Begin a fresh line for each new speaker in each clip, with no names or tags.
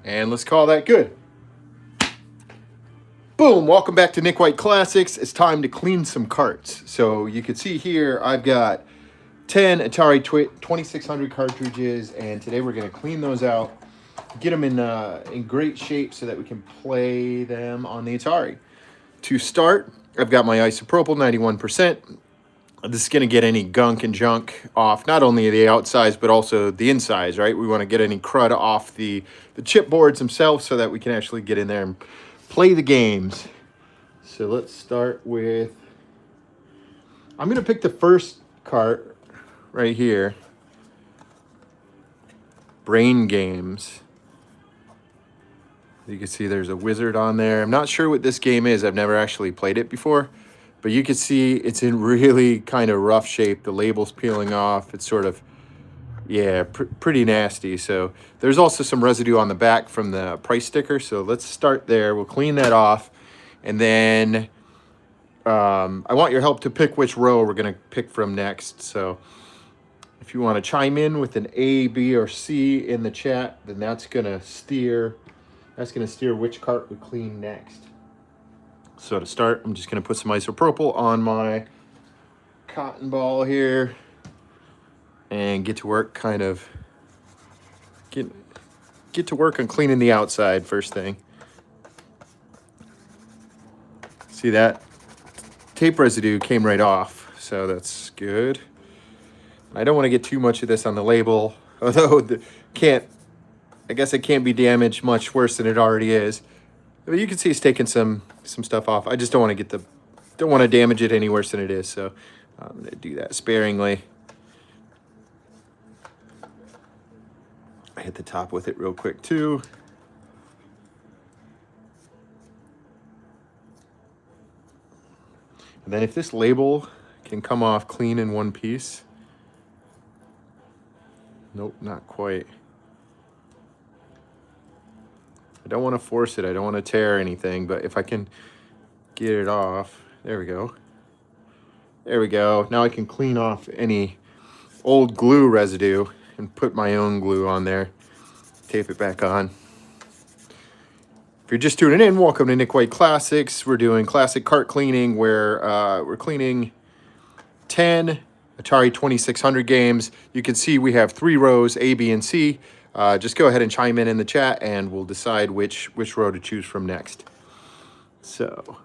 And let's call that good. Boom, welcome back to Nick White Classics. It's time to clean some carts. So you can see here, I've got 10 Atari 2600 cartridges, and today we're gonna clean those out, get them in great shape so that we can play them on the Atari. To start, I've got my isopropyl 91%. This is going to get any gunk and junk off, not only the outsides, but also the insides, right? We want to get any crud off the chipboards themselves so that we can actually get in there and play the games. So let's start with, I'm going to pick the first cart right here. Brain Games. You can see there's a wizard on there. I'm not sure what this game is. I've never actually played it before. But you can see it's in really kind of rough shape. The label's peeling off. It's sort of, yeah, pretty nasty. So there's also some residue on the back from the price sticker. So let's start there. We'll clean that off. And then I want your help to pick which row we're going to pick from next. So if you want to chime in with an A, B, or C in the chat, then that's going to steer which cart we clean next. So to start, I'm just going to put some isopropyl on my cotton ball here and get to work kind of get to work on cleaning the outside first thing. See that? Tape residue came right off, so that's good. I don't want to get too much of this on the label, although I guess it can't be damaged much worse than it already is. But you can see it's taking some stuff off. I just don't want to damage it any worse than it is. So I'm going to do that sparingly. I hit the top with it real quick too. And then if this label can come off clean in one piece. Nope, not quite. I don't want to force it. I don't want to tear anything, but if I can get it off, there we go. There we go. Now I can clean off any old glue residue and put my own glue on there. Tape it back on. If you're just tuning in, welcome to Nick White Classics. We're doing classic cart cleaning where we're cleaning 10 Atari 2600 games. You can see we have 3 rows, A, B, and C. Just go ahead and chime in the chat and we'll decide which row to choose from next. So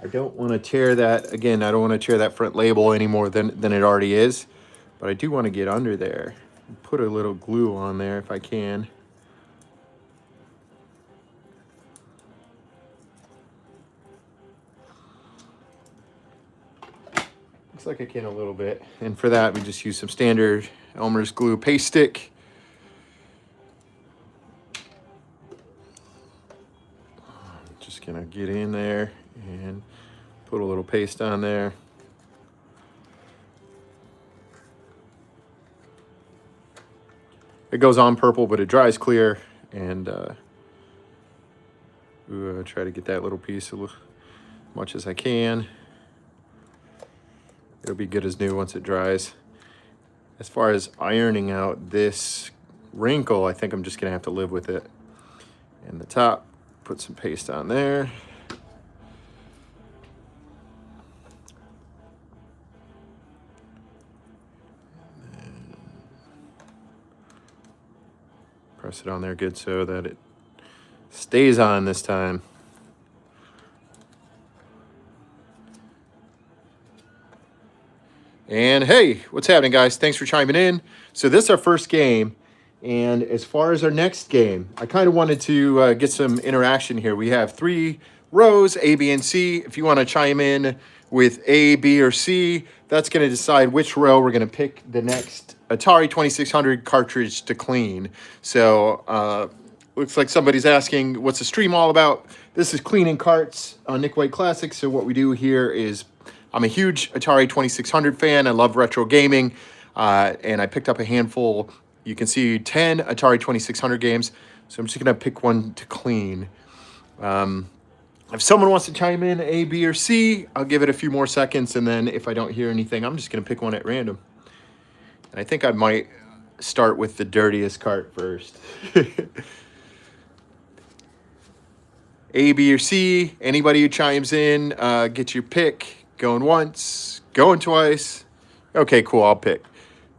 I don't want to tear that, again, I don't want to tear that front label any more than it already is, but I do want to get under there and put a little glue on there if I can. Looks like I can a little bit. And for that, we just use some standard Elmer's glue paste stick. Just gonna get in there and put a little paste on there. It goes on purple, but it dries clear. And try to get that little piece as much as I can. It'll be good as new once it dries. As far as ironing out this wrinkle, I think I'm just gonna have to live with it. And the top, put some paste on there. Press it on there good so that it stays on this time. And hey, what's happening, guys? Thanks for chiming in. So this is our first game. And as far as our next game, I kind of wanted to get some interaction here. We have 3 rows, A, B, and C. If you want to chime in with A, B, or C, that's going to decide which row we're going to pick the next Atari 2600 cartridge to clean. So looks like somebody's asking, what's the stream all about? This is Cleanin Carts on Nick White Classics. So what we do here is, I'm a huge Atari 2600 fan. I love retro gaming. And I picked up a handful. You can see 10 Atari 2600 games. So I'm just going to pick one to clean. If someone wants to chime in A, B, or C, I'll give it a few more seconds. And then if I don't hear anything, I'm just going to pick one at random. And I think I might start with the dirtiest cart first. A, B, or C, anybody who chimes in, get your pick. Going once, going twice. Okay, cool, I'll pick.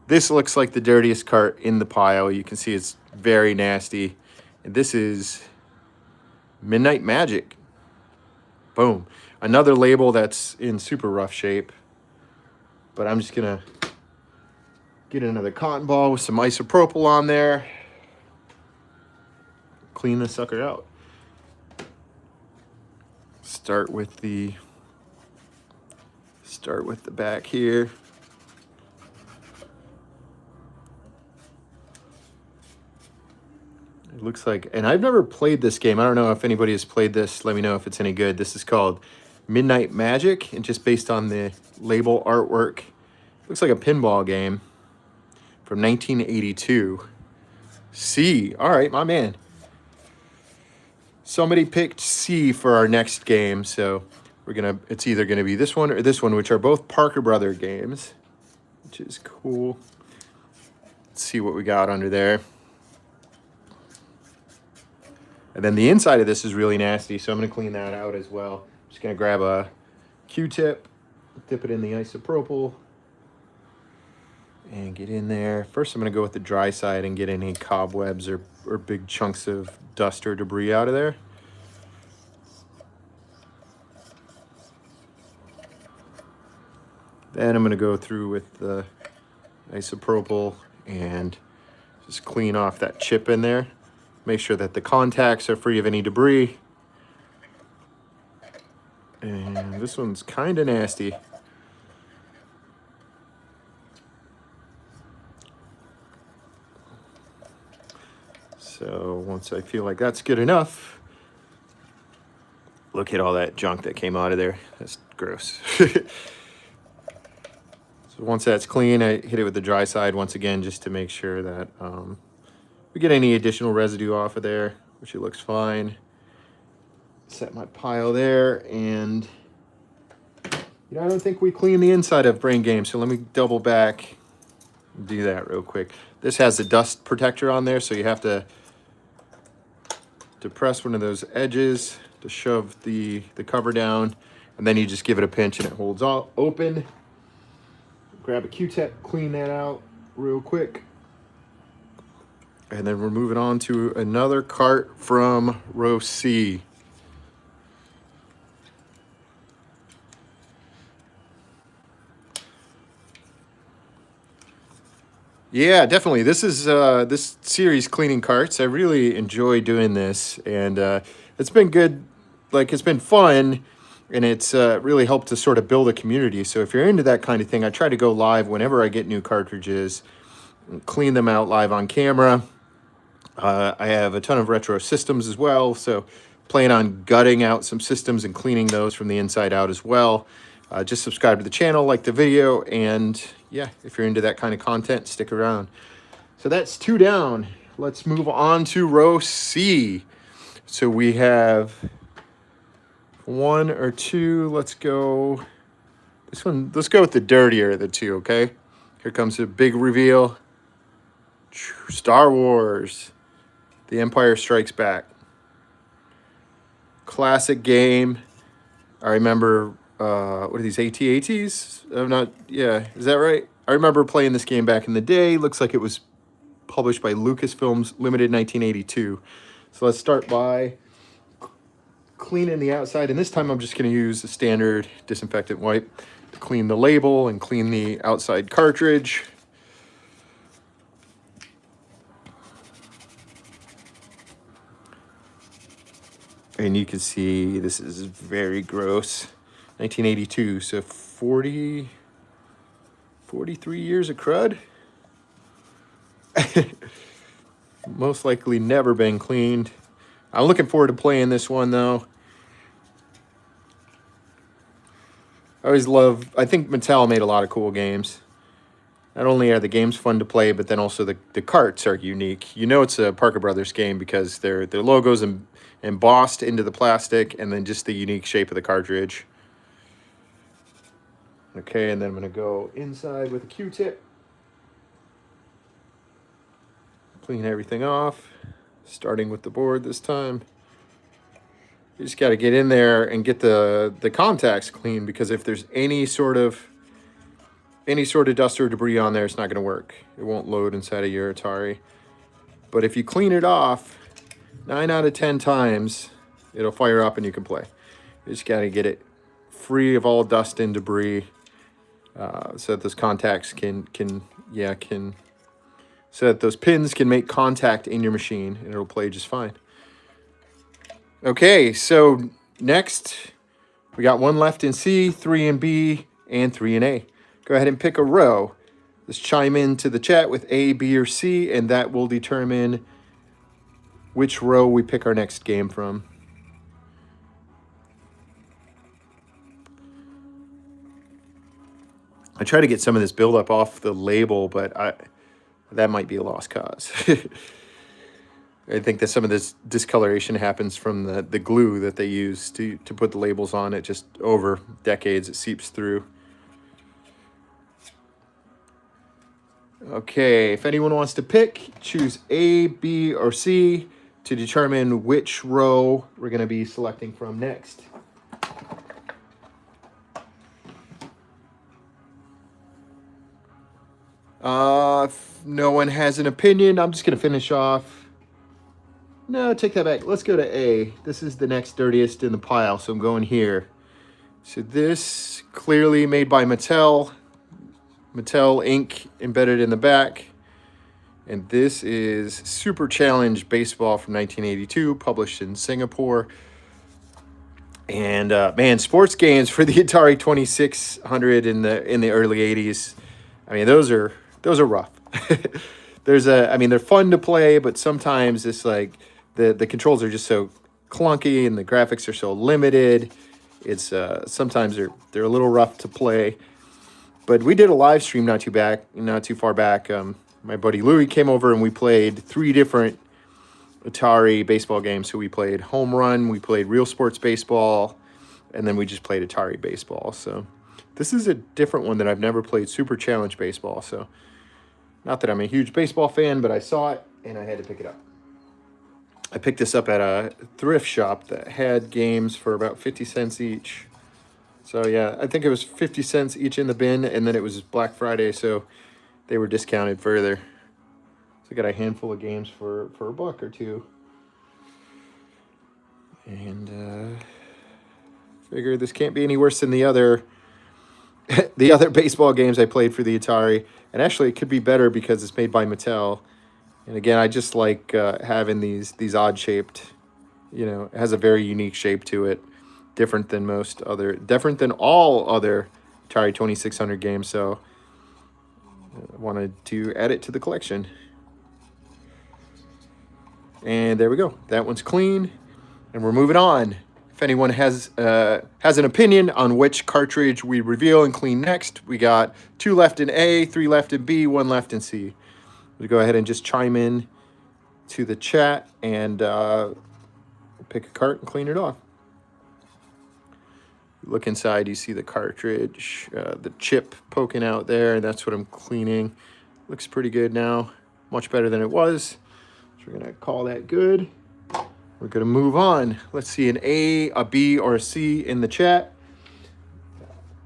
This looks like the dirtiest cart in the pile. You can see it's very nasty. And this is Midnight Magic. Boom. Another label that's in super rough shape. But I'm just going to get another cotton ball with some isopropyl on there. Clean the sucker out. Start with the back here. It looks like, and I've never played this game. I don't know if anybody has played this. Let me know if it's any good. This is called Midnight Magic, and just based on the label artwork, looks like a pinball game from 1982. C. All right, my man. Somebody picked C for our next game, so it's either gonna be this one or this one, which are both Parker Brother games, which is cool. Let's see what we got under there. And then the inside of this is really nasty, so I'm going to clean that out as well. I'm just going to grab a Q-tip, dip it in the isopropyl, and get in there. First, I'm going to go with the dry side and get any cobwebs or big chunks of dust or debris out of there. Then I'm going to go through with the isopropyl and just clean off that chip in there. Make sure that the contacts are free of any debris. And this one's kind of nasty. So once I feel like that's good enough, look at all that junk that came out of there. That's gross. So once that's clean, I hit it with the dry side once again, just to make sure that we get any additional residue off of there, which it looks fine. Set my pile there, and I don't think we clean the inside of Brain Game, so let me double back and do that real quick. This has the dust protector on there, so you have to depress one of those edges to shove the cover down, and then you just give it a pinch and it holds all open. Grab a Q-tip, clean that out real quick. And then we're moving on to another cart from row C. Yeah, definitely. This is this series, Cleaning Carts. I really enjoy doing this, and it's been good. Like, it's been fun, and it's really helped to sort of build a community. So if you're into that kind of thing, I try to go live whenever I get new cartridges, clean them out live on camera. I have a ton of retro systems as well, so plan on gutting out some systems and cleaning those from the inside out as well. Just subscribe to the channel, like the video, and yeah, if you're into that kind of content, stick around. So that's 2 down. Let's move on to row C. So we have 1 or 2. Let's go this one. Let's go with the dirtier of the 2, okay? Here comes a big reveal. Star Wars. The Empire Strikes Back. Classic game. I remember, what are these, AT-ATs? I'm not, yeah, is that right? I remember playing this game back in the day. Looks like it was published by Lucasfilms, limited 1982. So let's start by cleaning the outside. And this time I'm just going to use a standard disinfectant wipe to clean the label and clean the outside cartridge. And you can see this is very gross. 1982, so 43 years of crud. Most likely never been cleaned. I'm looking forward to playing this one, though. I think Mattel made a lot of cool games. Not only are the games fun to play, but then also the carts are unique. You know it's a Parker Brothers game because their logos embossed into the plastic, and then just the unique shape of the cartridge. Okay, and then I'm going to go inside with a Q-tip. Clean everything off, starting with the board this time. You just got to get in there and get the contacts clean, because if there's any sort of dust or debris on there, it's not going to work. It won't load inside of your Atari. But if you clean it off, 9 out of 10 times, it'll fire up and you can play. You just got to get it free of all dust and debris, so that those contacts so that those pins can make contact in your machine, and it'll play just fine. Okay, so next we got 1 left in C, 3 in B, and 3 in A. Go ahead and pick a row. Just chime into the chat with A, B, or C, and that will determine which row we pick our next game from. I try to get some of this buildup off the label, but that might be a lost cause. I think that some of this discoloration happens from the glue that they use to put the labels on. It just, over decades, it seeps through. Okay, if anyone wants to pick, choose A, B, or C to determine which row we're going to be selecting from next. If no one has an opinion, I'm just going to finish off. No, take that back. Let's go to A. This is the next dirtiest in the pile, so I'm going here. So this, clearly made by Mattel. Mattel ink embedded in the back. And this is Super Challenge Baseball from 1982, published in Singapore. And man, sports games for the Atari 2600 in the early 80s. I mean, those are rough. They're fun to play, but sometimes it's like the controls are just so clunky and the graphics are so limited. It's sometimes they're a little rough to play. But we did a live stream not too far back. My buddy Louie came over and we played 3 different Atari baseball games. So we played Home Run, we played Real Sports Baseball, and then we just played Atari Baseball. So this is a different one that I've never played, Super Challenge Baseball. So not that I'm a huge baseball fan, but I saw it and I had to pick it up. I picked this up at a thrift shop that had games for about 50 cents each. So yeah, I think it was 50 cents each in the bin, and then it was Black Friday, so they were discounted further. So I got a handful of games for $1 or $2. And figure this can't be any worse than the other baseball games I played for the Atari. And actually it could be better because it's made by Mattel. And again, I just like having these odd shaped, it has a very unique shape to it. Different than all other Atari 2600 games, so I wanted to add it to the collection. And there we go. That one's clean, and we're moving on. If anyone has an opinion on which cartridge we reveal and clean next, we got 2 left in A, 3 left in B, 1 left in C. We'll go ahead and just chime in to the chat and pick a cart and clean it off. Look inside, you see the cartridge, the chip poking out there, and that's what I'm cleaning. Looks pretty good now, much better than it was. So we're gonna call that good. We're gonna move on. Let's see an A, a B, or a C in the chat.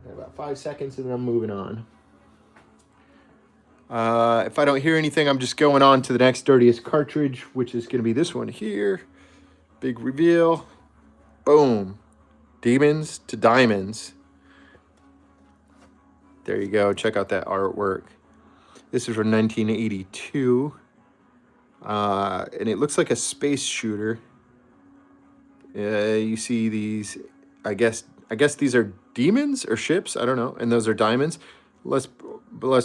Got about 5 seconds and then I'm moving on. If I don't hear anything, I'm just going on to the next dirtiest cartridge, which is gonna be this one here. Big reveal, boom. Demons to Diamonds. There you go. Check out that artwork. This is from 1982. And it looks like a space shooter. You see these, I guess these are demons or ships. I don't know. And those are diamonds. Let's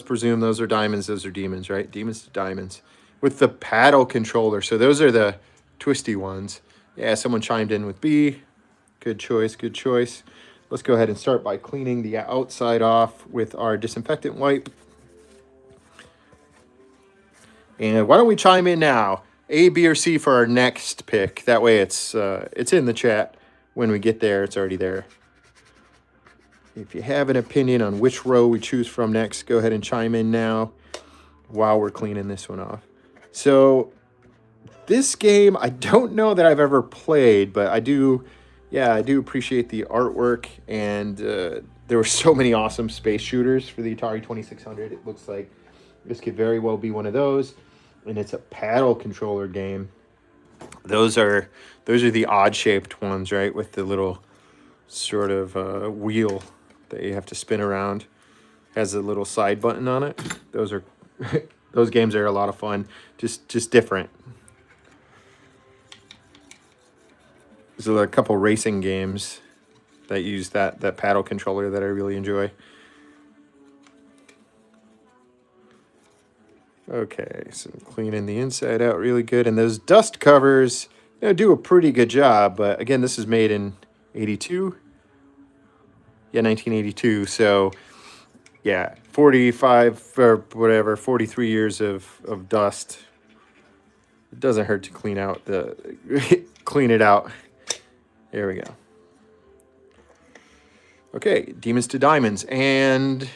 presume those are diamonds. Those are demons, right? Demons to Diamonds. With the paddle controller. So those are the twisty ones. Yeah, someone chimed in with B. Good choice, good choice. Let's go ahead and start by cleaning the outside off with our disinfectant wipe. And why don't we chime in now? A, B, or C for our next pick. That way it's in the chat. When we get there, it's already there. If you have an opinion on which row we choose from next, go ahead and chime in now while we're cleaning this one off. So this game, I don't know that I've ever played, but I do, yeah, I do appreciate the artwork. And there were so many awesome space shooters for the Atari 2600. It looks like this could very well be one of those. And it's a paddle controller game. Those are the odd shaped ones, right? With the little sort of wheel that you have to spin around. Has a little side button on it. Those are those games are a lot of fun. Just different. There's a couple racing games that use that paddle controller that I really enjoy. Okay, so cleaning the inside out really good. And those dust covers, do a pretty good job. But again, this is made in 82. Yeah, 1982. So, yeah, 45 or whatever, 43 years of dust. It doesn't hurt to clean out clean it out. There we go. Okay, Demons to Diamonds. And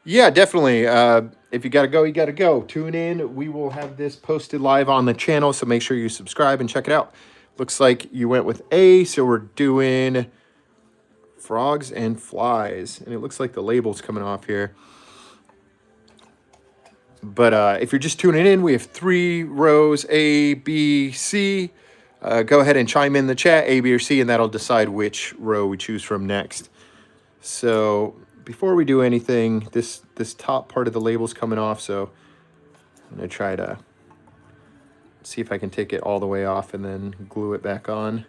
yeah, definitely. If you got to go, you got to go. Tune in. We will have this posted live on the channel, so make sure you subscribe and check it out. Looks like you went with A, so we're doing Frogs and Flies. And it looks like the label's coming off here. But if you're just tuning in, we have 3 rows, A, B, C. Go ahead and chime in the chat, A, B, or C, and that'll decide which row we choose from next. So before we do anything, this top part of the label's coming off, so I'm going to try to see if I can take it all the way off and then glue it back on.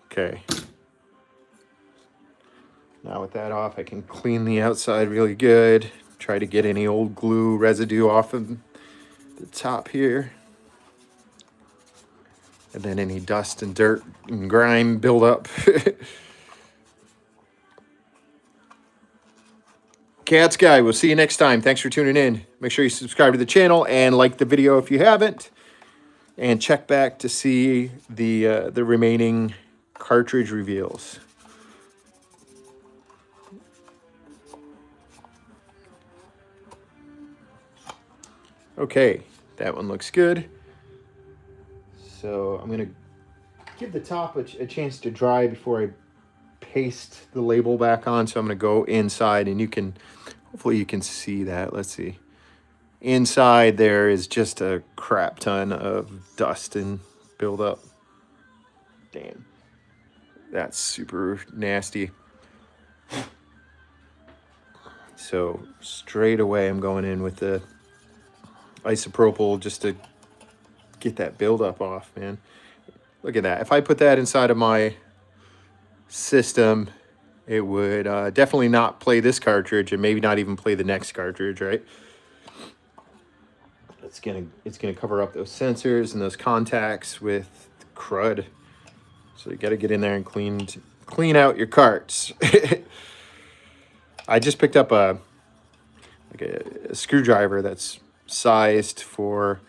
Okay. Now with that off, I can clean the outside really good. Try to get any old glue residue off of the top here. And then any dust and dirt and grime build up. Cats Guy, we'll see you next time. Thanks for tuning in. Make sure you subscribe to the channel and like the video if you haven't. And check back to see the remaining cartridge reveals. Okay, that one looks good. So I'm going to give the top a chance to dry before I paste the label back on. So I'm going to go inside, and hopefully you can see that. Let's see. Inside there is just a crap ton of dust and buildup. Damn. That's super nasty. So straight away I'm going in with the isopropyl just to get that buildup off, man. Look at that. If I put that inside of my system, it would definitely not play this cartridge, and maybe not even play the next cartridge, right? It's gonna cover up those sensors and those contacts with crud. So you got to get in there and clean out your carts. I just picked up a screwdriver that's sized for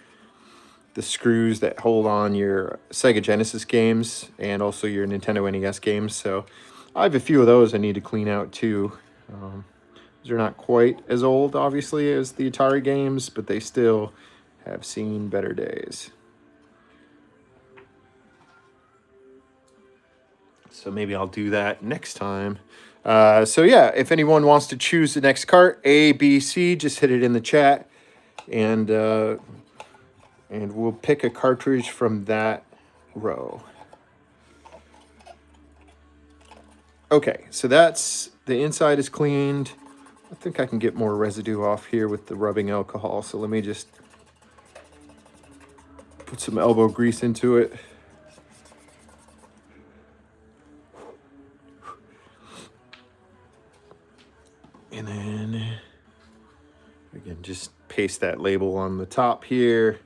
the screws that hold on your Sega Genesis games and also your Nintendo NES games. So I have a few of those I need to clean out too. They're not quite as old, obviously, as the Atari games, but they still have seen better days. So maybe I'll do that next time. So yeah, if anyone wants to choose the next cart, A, B, C, just hit it in the chat, and we'll pick a cartridge from that row. Okay, so that's the inside is cleaned. I think I can get more residue off here with the rubbing alcohol. So let me just put some elbow grease into it. And then, again, just paste that label on the top here.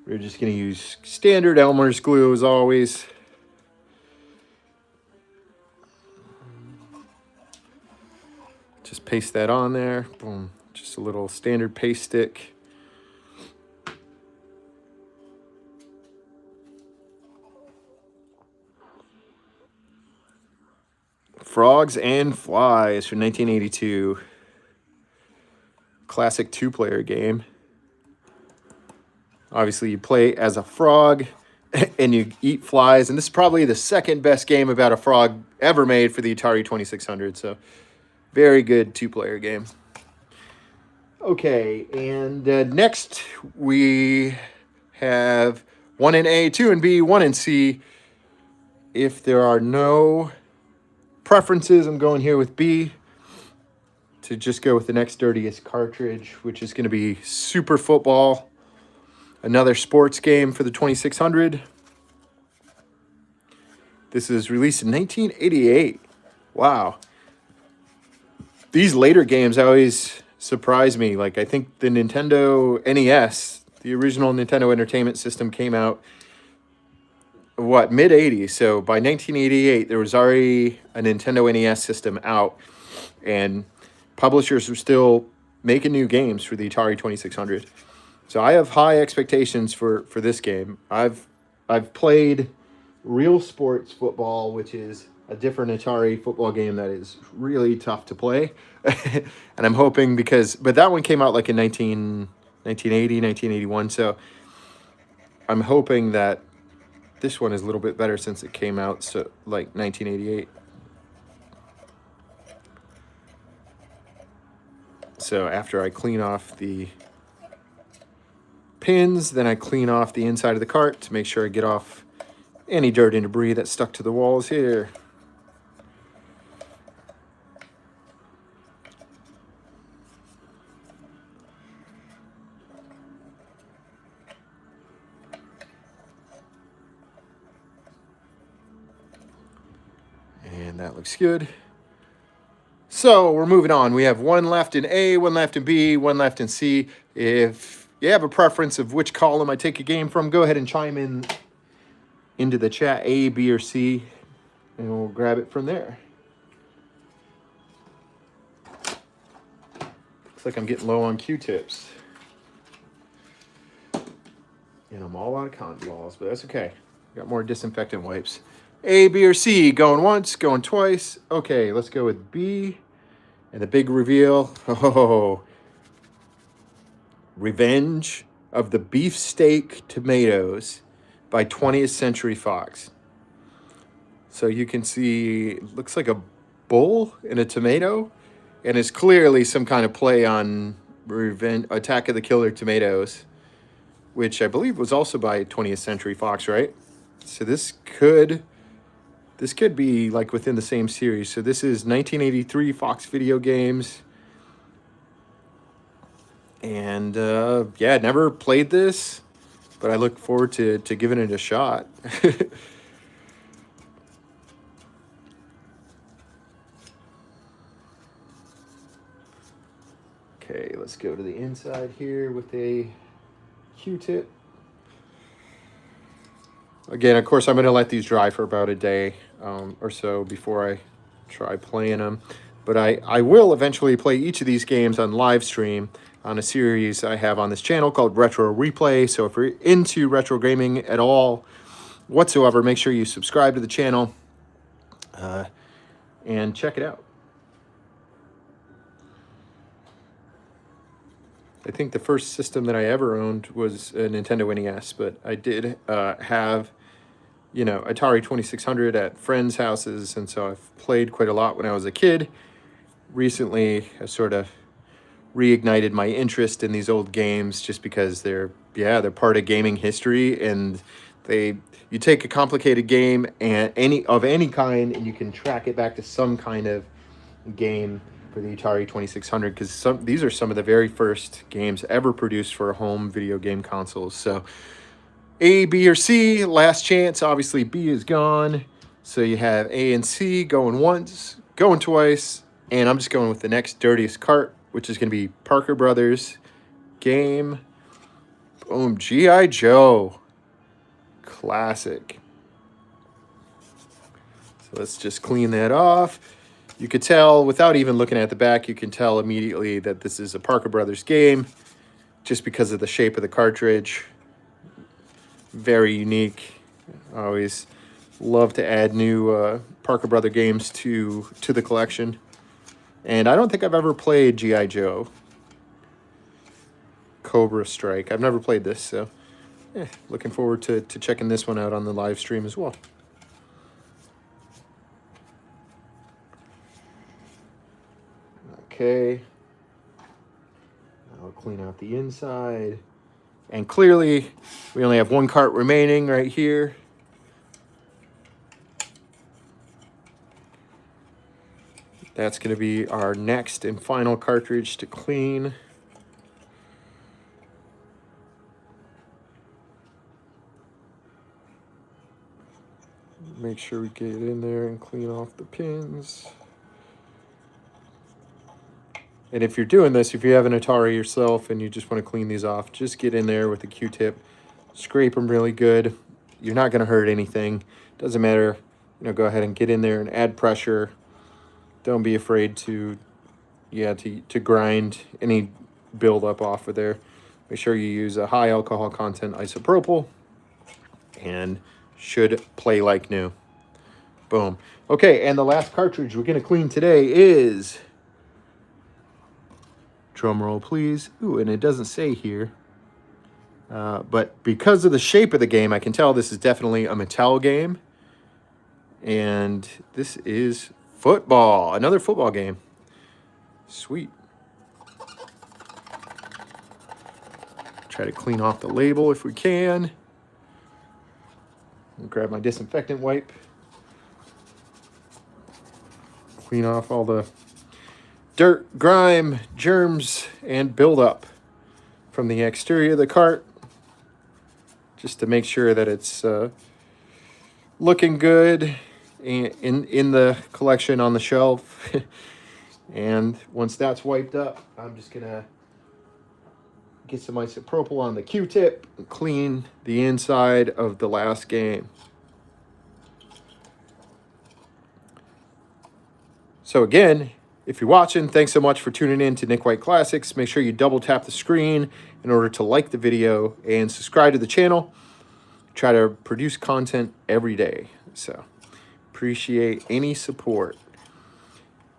We're just going to use standard Elmer's glue as always. Just paste that on there. Boom. Just a little standard paste stick. Frogs and Flies from 1982. Classic two-player game. Obviously, you play as a frog and you eat flies. And this is probably the second best game about a frog ever made for the Atari 2600. So, very good two-player game. Okay, and next we have 1 in A, 2 in B, 1 in C. If there are no preferences, I'm going here with B to just go with the next dirtiest cartridge, which is going to be Super Football, another sports game for the 2600. This is released in 1988. Wow. These later games always surprise me. Like, I think the Nintendo NES, the original Nintendo Entertainment System, came out mid-80s. So by 1988 there was already a Nintendo NES system out, and publishers were still making new games for the Atari 2600. So I have high expectations for this game. I've played Real Sports Football, which is a different Atari football game that is really tough to play. And I'm hoping but that one came out like in 1980, 1981. So I'm hoping that this one is a little bit better since it came out like 1988. So after I clean off the pins, then I clean off the inside of the cart to make sure I get off any dirt and debris that's stuck to the walls here. And that looks good. So we're moving on. We have 1 left in A, 1 left in B, 1 left in C. If you have a preference of which column I take a game from, go ahead and chime in into the chat, A, B, or C, and we'll grab it from there. Looks like I'm getting low on Q-tips. And I'm all out of cotton balls, but that's okay. Got more disinfectant wipes. A, B, or C, going once, going twice. Okay, let's go with B. And the big reveal. Oh, Revenge of the Beefsteak Tomatoes by 20th Century Fox. So you can see, it looks like a bull and a tomato. And it's clearly some kind of play on Attack of the Killer Tomatoes, which I believe was also by 20th Century Fox, right? So this could be like within the same series. So this is 1983 Fox Video Games. And yeah, never played this, but I look forward to giving it a shot. Okay, let's go to the inside here with a Q-tip. Again, of course, I'm going to let these dry for about a day or so before I try playing them. But I will eventually play each of these games on live stream on a series I have on this channel called Retro Replay. So if you're into retro gaming at all whatsoever, make sure you subscribe to the channel and check it out. I think the first system that I ever owned was a Nintendo NES, but I did have, you know, Atari 2600 at friends' houses, and so I've played quite a lot when I was a kid. Recently, I sort of reignited my interest in these old games just because they're part of gaming history, and you take a complicated game and any kind and you can track it back to some kind of game for the Atari 2600, because these are some of the very first games ever produced for home video game consoles. So A, B, or C, last chance. Obviously B is gone, so you have A and C going once, going twice, and I'm just going with the next dirtiest cart, which is going to be Parker Brothers game. Boom, G.I. Joe. Classic. So let's just clean that off. You could tell, without even looking at the back, you can tell immediately that this is a Parker Brothers game just because of the shape of the cartridge. Very unique. Always Love to add new Parker Brother games to the collection. And I don't think I've ever played G.I. Joe Cobra Strike. I've never played this, so looking forward to checking this one out on the live stream as well. Okay. I'll clean out the inside. And clearly, we only have one cart remaining right here. That's going to be our next and final cartridge to clean. Make sure we get in there and clean off the pins. And if you're doing this, if you have an Atari yourself and you just want to clean these off, just get in there with a Q-tip, scrape them really good. You're not going to hurt anything. Doesn't matter. You know, go ahead and get in there and add pressure. Don't be afraid to grind any buildup off of there. Make sure you use a high alcohol content isopropyl, and should play like new. Boom. Okay, and the last cartridge we're going to clean today is, drum roll please. Ooh, and it doesn't say here. But because of the shape of the game, I can tell this is definitely a Mattel game. And this is football. Another football game. Sweet. Try to clean off the label if we can. I'll grab my disinfectant wipe. Clean off all the dirt, grime, germs, and buildup from the exterior of the cart, just to make sure that it's looking good in the collection on the shelf. And once that's wiped up, I'm just gonna get some isopropyl on the Q-tip and clean the inside of the last game. So again, if you're watching, thanks so much for tuning in to Nick White Classics. Make sure you double tap the screen in order to like the video and subscribe to the channel. Try to produce content every day, so appreciate any support.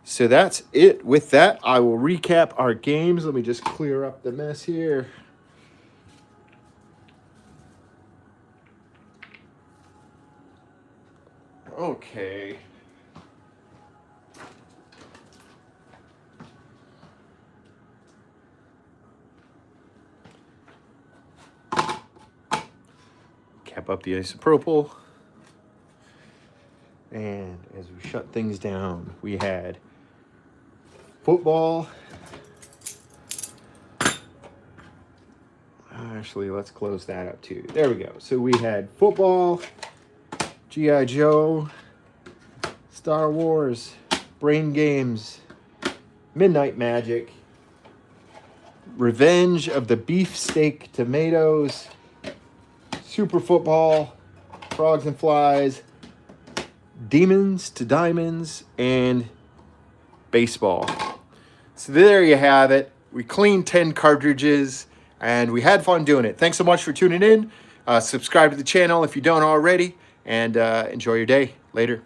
So that's it. With that, I will recap our games. Let me just clear up the mess here. Okay. Cap up the isopropyl. And as we shut things down, we had football. Actually, let's close that up too. There we go. So we had football, G.I. Joe, Star Wars, Brain Games, Midnight Magic, Revenge of the Beefsteak Tomatoes, Super Football, Frogs and Flies, Demons to Diamonds, and baseball. So there you have it. We cleaned 10 cartridges, and we had fun doing it. Thanks so much for tuning in. Subscribe to the channel if you don't already, and enjoy your day. Later.